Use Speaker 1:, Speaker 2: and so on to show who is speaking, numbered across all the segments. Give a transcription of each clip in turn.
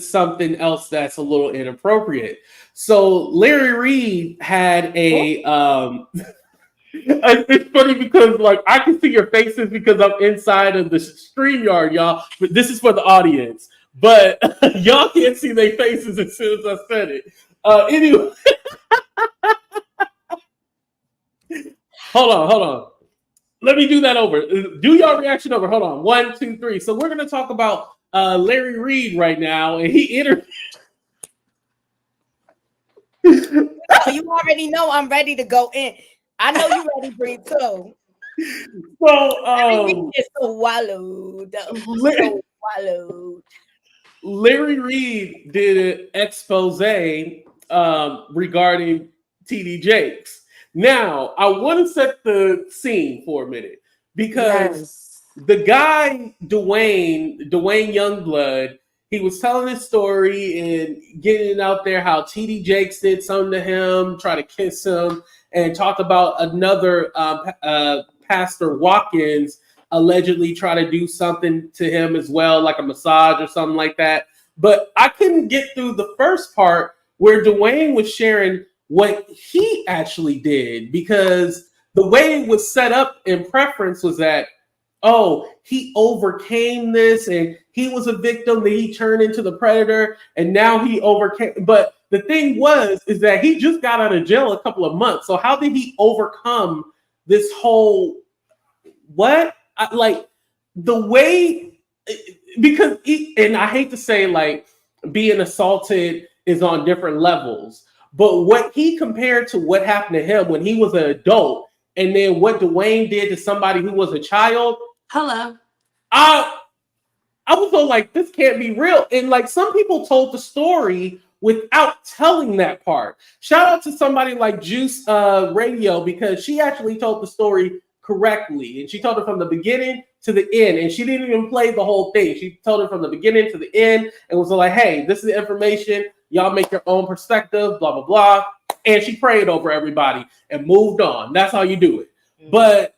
Speaker 1: something else that's a little inappropriate. So Larry Reed had a it's funny because like I can see your faces because I'm inside of the stream yard, y'all. But this is for the audience. But y'all can't see their faces as soon as I said it. Anyway, hold on. Let me do that over. Do your reaction over. Hold on. 1, 2, 3. So we're gonna talk about Larry Reed right now, and he entered.
Speaker 2: Oh, you already know I'm ready to go in. I know you ready, Bree, too.
Speaker 1: So
Speaker 2: It's so wallowed. So wallowed.
Speaker 1: Larry Reed did an expose regarding TD Jakes. Now, I want to set the scene for a minute because the guy Dwayne Youngblood, he was telling his story and getting it out there how TD Jakes did something to him, try to kiss him, and talked about another Pastor Watkins allegedly try to do something to him as well, like a massage or something like that. But I couldn't get through the first part where Dwayne was sharing what he actually did because the way it was set up in preference was that, oh, he overcame this and he was a victim that he turned into the predator and now he overcame. But the thing is that he just got out of jail a couple of months. So how did he overcome this whole what? Like the way, because and I hate to say like being assaulted is on different levels, but what he compared to what happened to him when he was an adult, and then what Dwayne did to somebody who was a child.
Speaker 3: Hello.
Speaker 1: I was so like, this can't be real. And like some people told the story without telling that part. Shout out to somebody like Juice Radio because she actually told the story correctly. And she told it from the beginning to the end. And she didn't even play the whole thing. She told it from the beginning to the end and was like, hey, this is the information. Y'all make your own perspective, blah, blah, blah. And she prayed over everybody and moved on. That's how you do it. Mm-hmm. But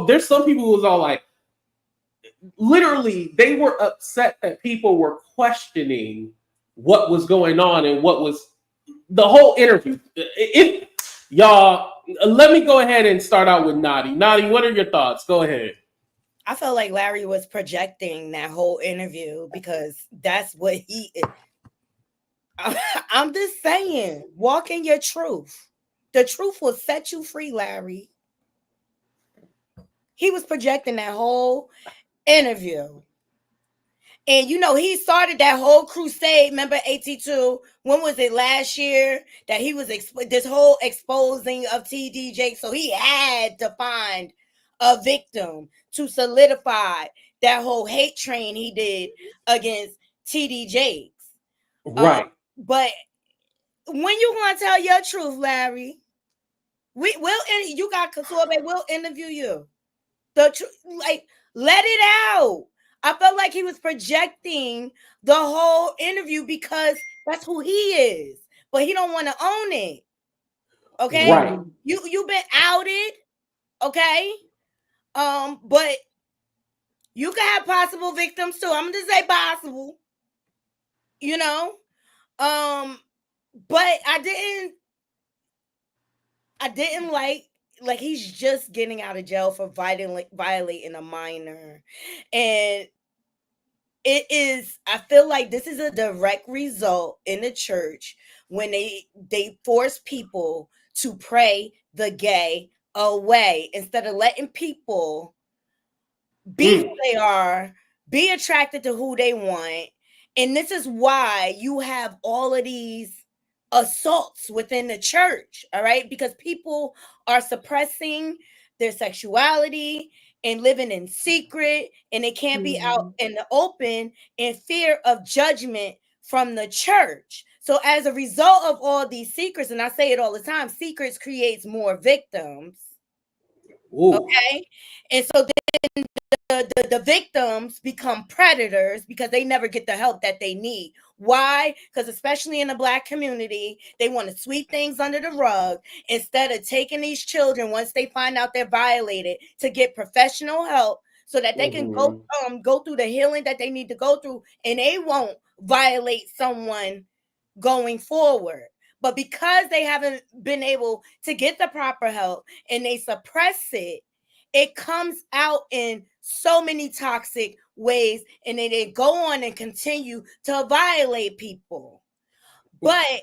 Speaker 1: there's some people who was all like, literally, they were upset that people were questioning what was going on and what was the whole interview. Y'all, let me go ahead and start out with Nadi. Nadi, what are your thoughts? Go ahead.
Speaker 2: I felt like Larry was projecting that whole interview because that's what he is. I'm just saying, walk in your truth. The truth will set you free, Larry. He was projecting that whole interview. And he started that whole crusade. Remember AT2? When was it? Last year that he was this whole exposing of TD Jakes. So he had to find a victim to solidify that whole hate train he did against TD Jakes.
Speaker 1: Right.
Speaker 2: But when you gonna tell your truth, Larry? You got Kasorbe. We'll interview you. The truth, like, let it out. I felt like he was projecting the whole interview because that's who he is, but he don't want to own it. Okay,
Speaker 1: right.
Speaker 2: You've been outed. Okay, but you can have possible victims too. I'm gonna say possible. But I didn't like he's just getting out of jail for violating a minor. And I feel like this is a direct result in the church when they force people to pray the gay away instead of letting people be who they are, be attracted to who they want. And this is why you have all of these assaults within the church, all right? Because people are suppressing their sexuality and living in secret, and they can't be out in the open in fear of judgment from the church. So as a result of all these secrets, and I say it all the time, secrets creates more victims. Ooh. Okay? And so then the victims become predators because they never get the help that they need. Why? Because especially in the Black community, they want to sweep things under the rug instead of taking these children once they find out they're violated to get professional help so that they can go through the healing that they need to go through, and they won't violate someone going forward. But because they haven't been able to get the proper help and they suppress it, it comes out in so many toxic ways, and then they go on and continue to violate people. But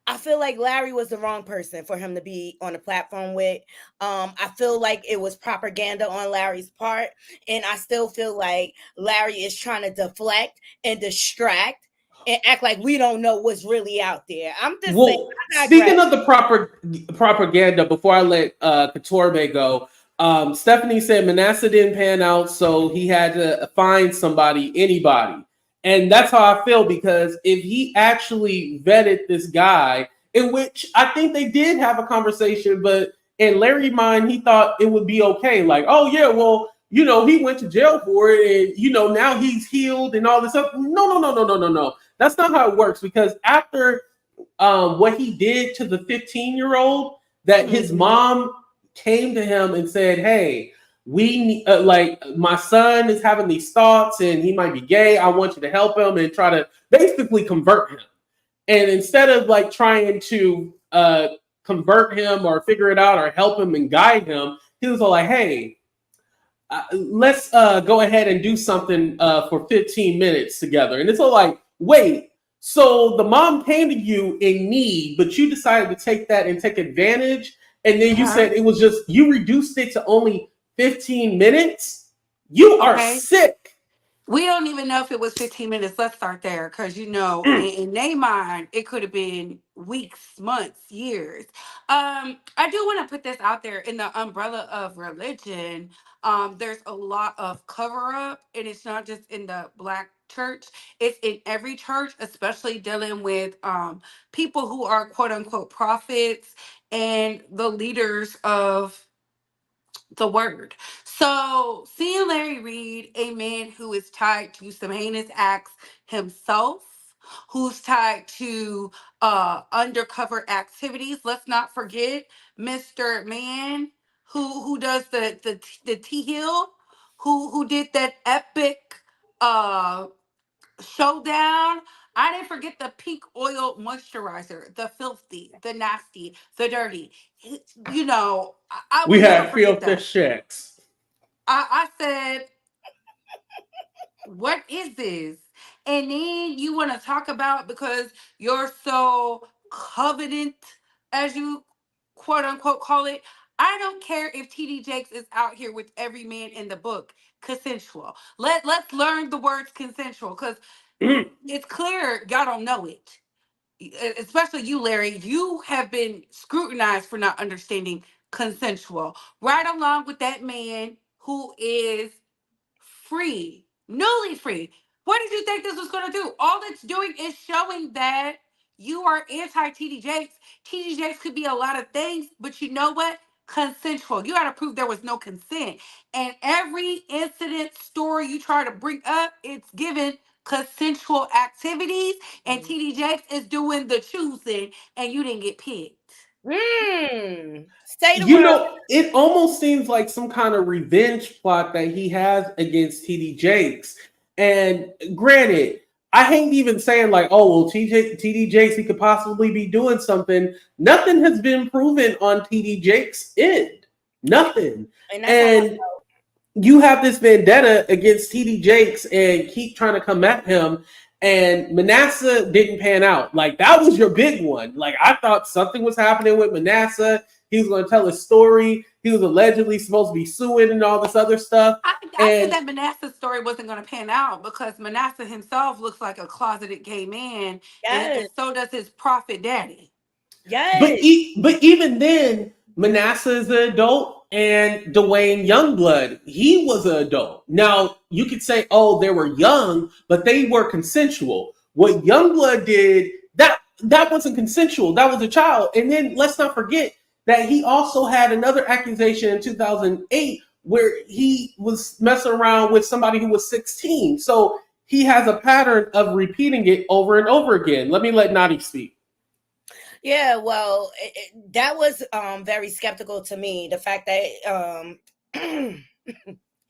Speaker 2: I feel like Larry was the wrong person for him to be on the platform with. I feel like it was propaganda on Larry's part, and I still feel like Larry is trying to deflect and distract and act like we don't know what's really out there. I'm just saying.
Speaker 1: Speaking of the propaganda, before I let Katorbe go, Stephanie said Manasseh didn't pan out, so he had to find somebody, anybody. And that's how I feel, because if he actually vetted this guy, in which I think they did have a conversation, but in Larry's mind, he thought it would be okay. Like, oh yeah, well, he went to jail for it, and now he's healed and all this stuff. No. That's not how it works, because after what he did to the 15-year-old, that his mom came to him and said, hey, we like, my son is having these thoughts and he might be gay. I want you to help him and try to basically convert him. And instead of like trying to convert him or figure it out or help him and guide him, he was all like, hey, let's go ahead and do something for 15 minutes together. And it's all like, wait, so the mom came to you in need, but you decided to take that and take advantage. And then you said it was just, you reduced it to only 15 minutes. You are sick.
Speaker 3: We don't even know if it was 15 minutes. Let's start there. Because, in their mind, it could have been weeks, months, years. I do want to put this out there in the umbrella of religion. There's a lot of cover up, and it's not just in the Black church. It's in every church, especially dealing with people who are quote unquote prophets and the leaders of the word. So seeing Larry Reed, a man who is tied to some heinous acts himself, who's tied to undercover activities. Let's not forget Mr. Man, who does the T Hill, who did that epic showdown. I didn't forget the pink oil moisturizer, the filthy, the nasty, the dirty. I
Speaker 1: We
Speaker 3: will never
Speaker 1: had
Speaker 3: forget
Speaker 1: filthy
Speaker 3: that.
Speaker 1: checks.
Speaker 3: I said, what is this? And then you want to talk about, because you're so covenant, as you quote unquote call it. I don't care if TD Jakes is out here with every man in the book consensual. Let's learn the words consensual, because it's clear y'all don't know it. Especially you, Larry. You have been scrutinized for not understanding consensual. Right along with that man who is free, newly free. What did you think this was going to do? All it's doing is showing that you are anti TD Jakes. TD Jakes could be a lot of things, but you know what? Consensual. You got to prove there was no consent. And every incident story you try to bring up, it's given consensual activities, and TD Jakes is doing the choosing, and you didn't get picked.
Speaker 2: Say the word.
Speaker 1: It almost seems like some kind of revenge plot that he has against TD Jakes. And granted, I hate even saying like, oh, well, TD Jakes, he could possibly be doing something. Nothing has been proven on TD Jakes' end. Nothing. And you have this vendetta against TD Jakes and keep trying to come at him. And Manasseh didn't pan out. Like, that was your big one. Like, I thought something was happening with Manasseh. He was going to tell a story. He was allegedly supposed to be suing and all this other stuff.
Speaker 3: I think that Manasseh's story wasn't going to pan out, because Manasseh himself looks like a closeted gay man, and so does his prophet daddy.
Speaker 2: Yes.
Speaker 1: But even then, Manasseh is an adult, and Dwayne Youngblood, he was an adult. Now, you could say, oh, they were young, but they were consensual. What Youngblood did, that wasn't consensual. That was a child. And then let's not forget that he also had another accusation in 2008 where he was messing around with somebody who was 16. So he has a pattern of repeating it over and over again. Let me let Nadi speak.
Speaker 2: Yeah, well, that was very skeptical to me. The fact that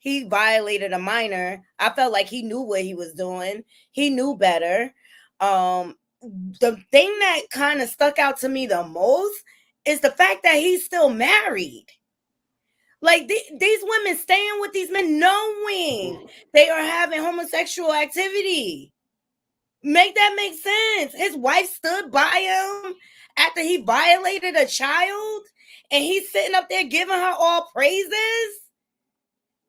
Speaker 2: he violated a minor. I felt like he knew what he was doing. He knew better. The thing that kind of stuck out to me the most is the fact that he's still married. Like these women staying with these men knowing they are having homosexual activity. Make that make sense. His wife stood by him after he violated a child, and he's sitting up there giving her all praises.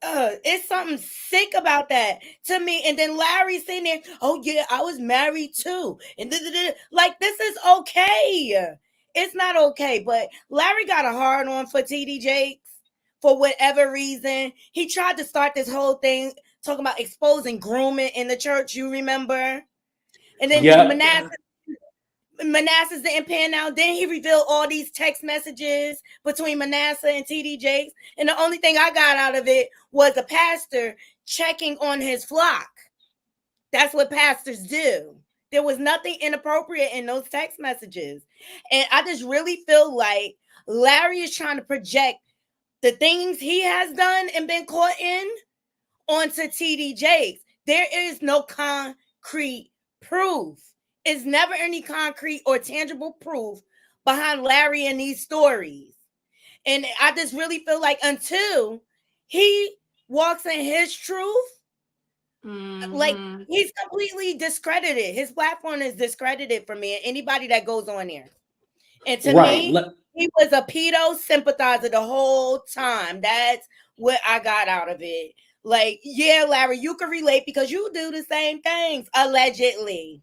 Speaker 2: It's something sick about that to me. And then Larry sitting there, oh yeah, I was married too. And like, this is okay. It's not okay. But Larry got a hard on for TD Jakes for whatever reason. He tried to start this whole thing talking about exposing grooming in the church, you remember? And then Manassas didn't pan out. Then he revealed all these text messages between Manasseh and TD Jakes. And the only thing I got out of it was a pastor checking on his flock. That's what pastors do. There was nothing inappropriate in those text messages. And I just really feel like Larry is trying to project the things he has done and been caught in onto TD Jakes. There is no concrete proof. Is never any concrete or tangible proof behind Larry and these stories. And I just really feel like until he walks in his truth, like he's completely discredited. His platform is discredited for me and anybody that goes on there. And to me, he was a pedo sympathizer the whole time. That's what I got out of it. Like, yeah, Larry, you can relate because you do the same things, allegedly.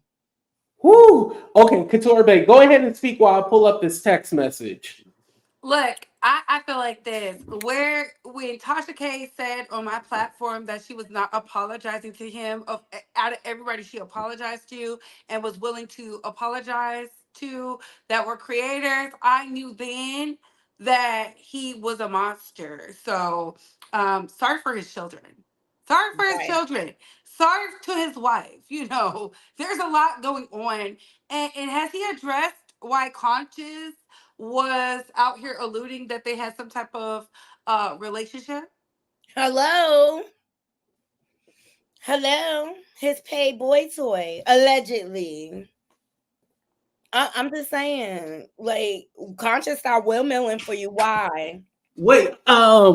Speaker 1: Whoo! Okay, Couture Bay, go ahead and speak while I pull up this text message.
Speaker 3: Look, I feel like this. When Tasha K said on my platform that she was not apologizing to him, out of everybody she apologized to and was willing to apologize to that were creators, I knew then that he was a monster. So sorry for his children. Sorry for his children. Sorry to his wife. You know, there's a lot going on. And has he addressed why Conscious was out here alluding that they had some type of relationship?
Speaker 2: Hello. His paid boy toy, allegedly. I'm just saying, like, Conscious start windmilling for you. Why?
Speaker 1: Wait, wait.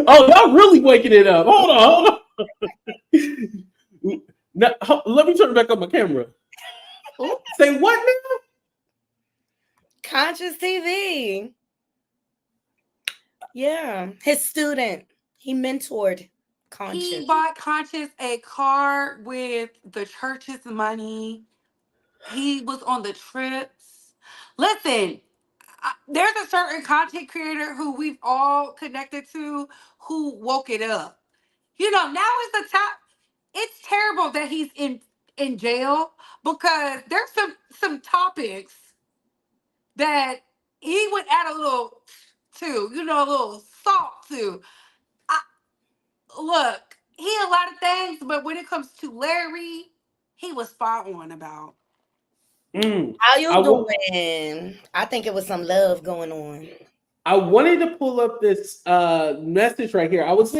Speaker 1: Oh, y'all really waking it up. Hold on. Now, let me turn it back on my camera. Say what now?
Speaker 2: Conscious TV. Yeah, his student. He mentored Conscious.
Speaker 3: He bought Conscious a car with the church's money. He was on the trips. Listen, there's a certain content creator who we've all connected to who woke it up. You know, now is the time. It's terrible that he's in jail because there's some topics that he would add a little to, a little salt to. Look, he a lot of things, but when it comes to Larry, he was spot on about.
Speaker 2: How you doing? I think it was some love going on.
Speaker 1: I wanted to pull up this message right here. I was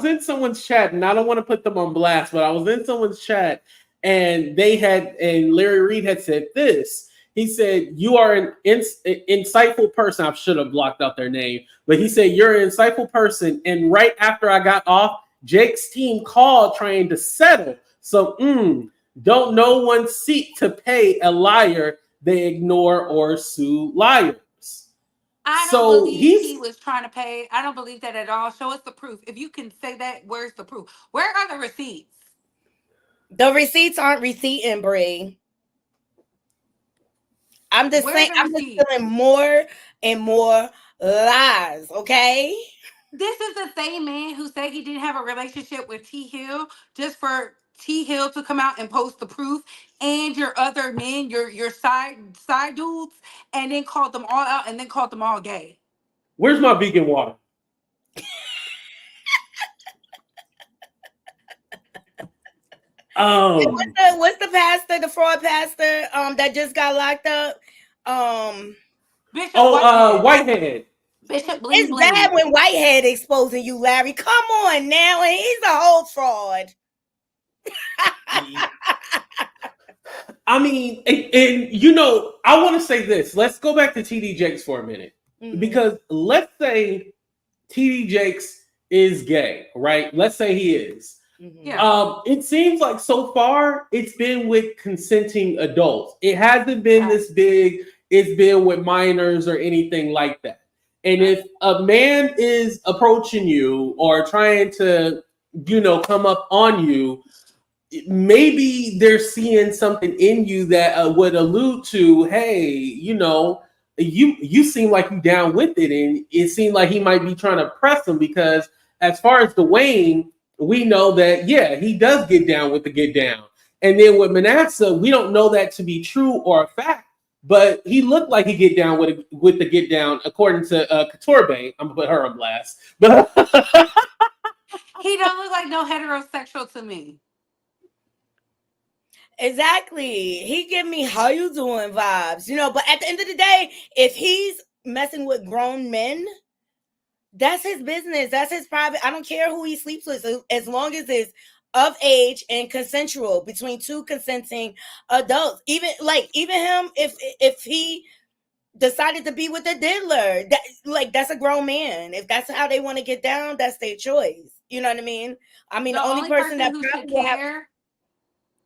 Speaker 1: in someone's chat, and I don't want to put them on blast, but I was in someone's chat, and Larry Reed had said this. He said, "You are an insightful person." I should have blocked out their name, but he said, "You're an insightful person." And right after I got off, Jake's team called trying to settle. So, don't no one seek to pay a liar. They ignore or sue liars.
Speaker 3: I don't believe he was trying to pay. I don't believe that at all. Show us the proof. If you can say that, where's the proof? Where are the receipts?
Speaker 2: The receipts aren't receipting, Bree. I'm just saying, I'm just feeling more and more lies, okay?
Speaker 3: This is the same man who said he didn't have a relationship with T. Hill just for T. Hill to come out and post the proof, and your other men, your side dudes, and then called them all out and then called them all gay.
Speaker 1: Where's my vegan water?
Speaker 2: What's the pastor, the fraud pastor, that just got locked up?
Speaker 3: Bishop
Speaker 1: Oh,
Speaker 3: Whitehead.
Speaker 1: Whitehead.
Speaker 3: Bishop Bling
Speaker 2: It's bad
Speaker 3: Bling.
Speaker 2: when Whitehead exposing you, Larry. Come on now, and he's a whole fraud.
Speaker 1: I mean, and you know, I want to say this. Let's go back to TD Jakes for a minute. Because let's say TD Jakes is gay, right? Let's say he is.
Speaker 3: Yeah.
Speaker 1: It seems like so far it's been with consenting adults. It hasn't been this big, it's been with minors or anything like that. And if a man is approaching you or trying to, you know, come up on you, maybe they're seeing something in you that would allude to, hey, you know, you seem like you down with it, and it seemed like he might be trying to press him because as far as Dwayne, we know that yeah, he does get down with the get down, and then with Manasseh, we don't know that to be true or a fact, but he looked like he get down with the get down according to Couture. I'm gonna put her on blast, but
Speaker 3: He don't look like no heterosexual to me.
Speaker 2: Exactly. He give me how you doing vibes, you know, but at the end of the day, if he's messing with grown men, that's his business. That's his private. I don't care who he sleeps with, as long as it's of age and consensual between two consenting adults. Even him, if he decided to be with a diddler, that's a grown man. If that's how they want to get down, that's their choice. You know what I mean? I mean,
Speaker 3: The
Speaker 2: the only person that
Speaker 3: who should
Speaker 2: probably will have.
Speaker 3: care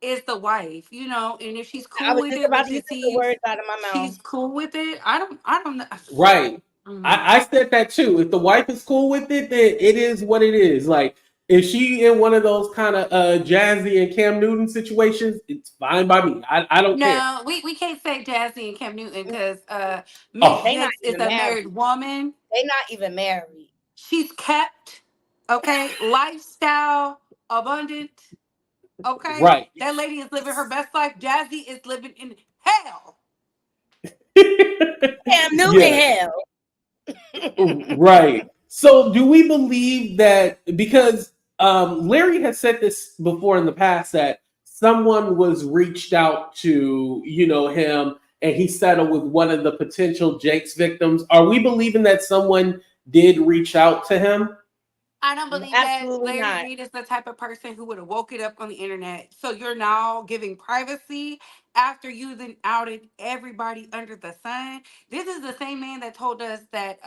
Speaker 3: is the wife, you know, and if she's
Speaker 2: I
Speaker 3: cool
Speaker 2: was
Speaker 3: with
Speaker 2: just
Speaker 3: it,
Speaker 2: about
Speaker 3: which
Speaker 2: to
Speaker 3: it
Speaker 2: get the
Speaker 3: seems
Speaker 2: words out of my mouth.
Speaker 3: she's cool with it. I don't know.
Speaker 1: right. I said that too. If the wife is cool with it, then it is what it is. Like if she in one of those kind of Jazzy and Cam Newton situations, it's fine by me. I don't care.
Speaker 3: No, we can't say Jazzy and Cam Newton because Miss
Speaker 1: Oh,
Speaker 2: They not
Speaker 3: Jakes is
Speaker 2: even
Speaker 3: a
Speaker 2: married.
Speaker 3: married woman.
Speaker 2: They not even married.
Speaker 3: She's kept, okay, lifestyle abundant. Okay,
Speaker 1: right.
Speaker 3: that lady is living her best life. Jazzy is living in hell.
Speaker 2: Cam Newton
Speaker 1: yeah.
Speaker 2: hell.
Speaker 1: Right. So do we believe that because Larry has said this before in the past that someone was reached out to, you know, him and he settled with one of the potential Jake's victims. Are we believing that someone did reach out to him?
Speaker 3: I don't believe that
Speaker 2: Absolutely
Speaker 3: Larry
Speaker 2: not.
Speaker 3: Reid is the type of person who would have woke it up on the internet. So you're now giving privacy after you then outed everybody under the sun. This is the same man that told us that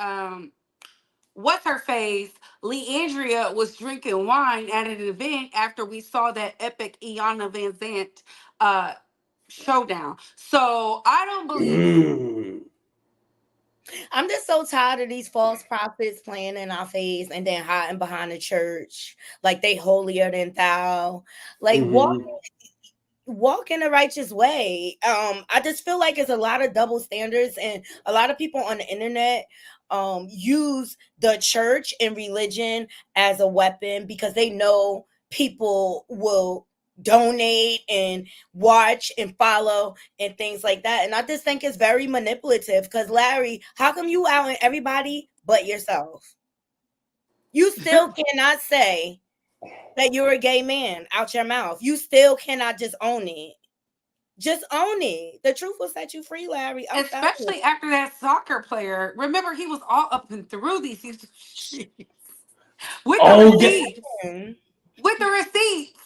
Speaker 3: what's her face, Leandria was drinking wine at an event after we saw that epic Iana Van Zant showdown. So I don't believe.
Speaker 2: I'm just so tired of these false prophets playing in our face and then hiding behind the church like they holier than thou. Like walk in a righteous way. I just feel like it's a lot of double standards, and a lot of people on the internet use the church and religion as a weapon because they know people will donate and watch and follow and things like that. And I just think it's very manipulative because Larry, how come you out and everybody but yourself? You still cannot say that you're a gay man out your mouth. You still cannot just own it. Just own it. The truth will set you free, Larry.
Speaker 3: Especially after that soccer player. Remember, he was all up and through these with the receipts. With the receipts.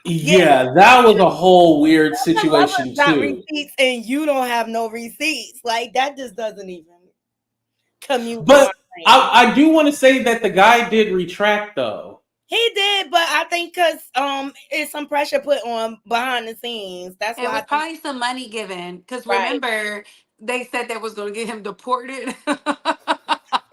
Speaker 1: Yeah, that was a whole weird situation
Speaker 2: got
Speaker 1: too.
Speaker 2: Receipts and you don't have no receipts. Like that just doesn't even commute.
Speaker 1: But I do want to say that the guy did retract though.
Speaker 2: He did, but I think because it's some pressure put on behind the scenes. That's why
Speaker 3: it was probably some money given. Because remember, they said they was going to get him deported.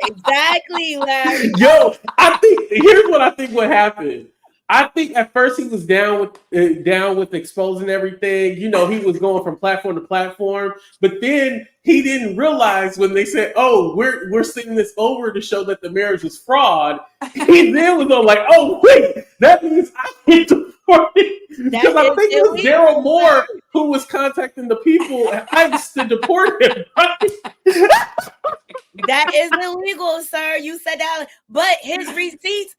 Speaker 2: Exactly, Larry.
Speaker 1: Yo, I think here's what I think what happened. I think at first he was down with exposing everything. You know, he was going from platform to platform, but then he didn't realize when they said, "Oh, we're sending this over to show that the marriage was fraud." He then was all like, "Oh, wait, that means I get deported." Because I think it was Daryl Moore who was contacting the people at ICE to deport him.
Speaker 2: That is illegal, sir. You said that, but his receipts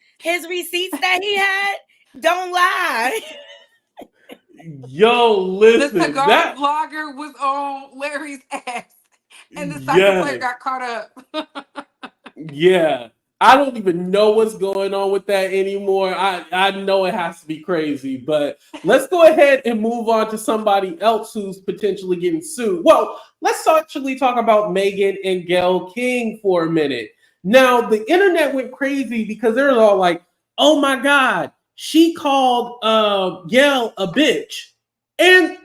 Speaker 2: that he had don't lie.
Speaker 1: Yo, listen.
Speaker 3: The cigar blogger was on Larry's ass. And the soccer player
Speaker 1: Yes.
Speaker 3: got caught up.
Speaker 1: Yeah. I don't even know what's going on with that anymore. I know it has to be crazy, but let's go ahead and move on to somebody else who's potentially getting sued. Well, let's actually talk about Meghan and Gayle King for a minute. Now, the internet went crazy because they're all like, oh my God, she called Gayle a bitch. And